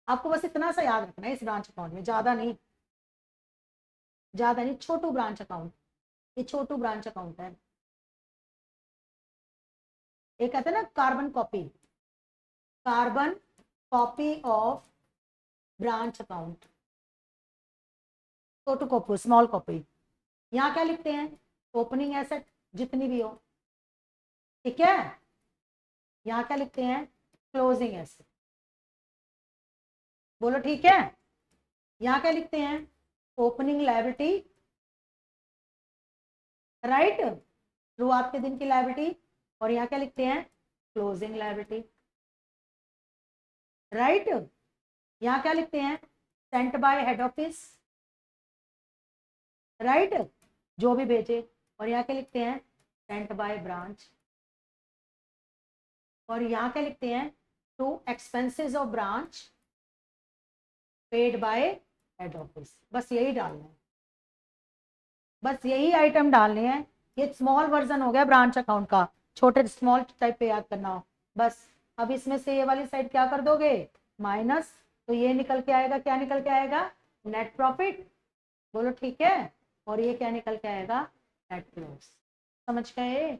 आपको बस इतना सा याद रखना है इस ब्रांच अकाउंट में, ज्यादा नहीं, ज्यादा नहीं, छोटू ब्रांच अकाउंट, ये छोटू ब्रांच अकाउंट है। एक कहते हैं ना carbon copy, carbon copy of branch account, Chhotu copy, small copy. यहाँ क्या लिखते हैं, ओपनिंग एसेट जितनी भी हो, ठीक है, यहाँ क्या लिखते हैं, क्लोजिंग एसेट, बोलो ठीक है। यहाँ क्या लिखते हैं, ओपनिंग लायबिलिटी, राइट, शुरुआत के दिन की लायबिलिटी, और यहाँ क्या लिखते हैं, क्लोजिंग लायबिलिटी। राइट। यहाँ क्या लिखते हैं, Saint by head office, right, जो भी भेजे। और यहाँ क्या लिखते हैं, सेंट बाय ब्रांच। और यहाँ क्या लिखते हैं, to expenses of branch paid by head office. बस यही डालना है, बस यही आइटम डालने हैं। ये स्मॉल वर्जन हो गया ब्रांच अकाउंट का, छोटे स्मॉल टाइप पे याद करना हो बस। अब इसमें से ये वाली साइड क्या कर दोगे, माइनस, तो ये निकल के आएगा, क्या निकल के आएगा, नेट प्रॉफिट। बोलो ठीक है। और ये क्या निकल के आएगा, नेट लॉस। समझ गए।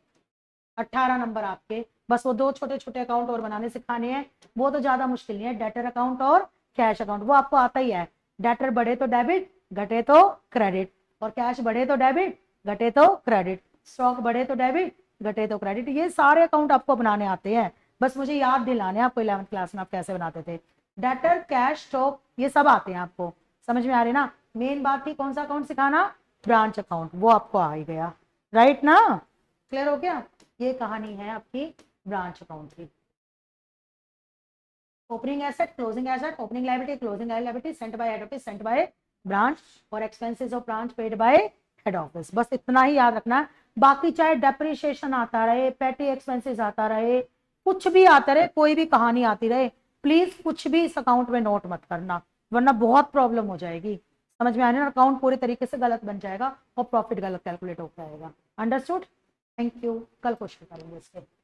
18 नंबर आपके। बस वो दो छोटे छोटे अकाउंट और बनाने सिखाने हैं, वो तो ज्यादा मुश्किल नहीं है, डेटर अकाउंट और कैश अकाउंट, वो आपको आता ही है। डेटर बढ़े तो डेबिट, घटे तो क्रेडिट, और कैश बढ़े तो डेबिट, घटे तो क्रेडिट, स्टॉक बढ़े तो डेबिट, घटे तो क्रेडिट, ये सारे अकाउंट आपको बनाने आते हैं। बस मुझे याद दिलाने आपको 11th क्लास में आप कैसे बनाते थे। डेटर, कैश, स्टॉक, ये सब आते हैं आपको, समझ में आ रही ना। मेन बात थी कौन सा अकाउंट सिखाना, ब्रांच अकाउंट, वो आपको आ ही गया, राइट ना। क्लियर हो गया। ये कहानी है आपकी ब्रांच अकाउंट की। Opening asset, closing asset, opening liability, closing liability, sent by head office, sent by branch, और expenses of branch paid by head office. बस इतना ही याद रखना। बाकी चाहे डेप्रिसिएशन आता रहे, पेटी एक्सपेंसेस आता रहे, कुछ भी आता रहे, कोई भी कहानी आती रहे, प्लीज कुछ भी इस अकाउंट में नोट मत करना, वरना बहुत प्रॉब्लम हो जाएगी। समझ में आने ना, अकाउंट पूरी तरीके से गलत बन जाएगा और प्रॉफिट गलत कैलकुलेट हो जाएगा। अंडरस्टूड। Thank you. कल क्वेश्चन करेंगे इसके।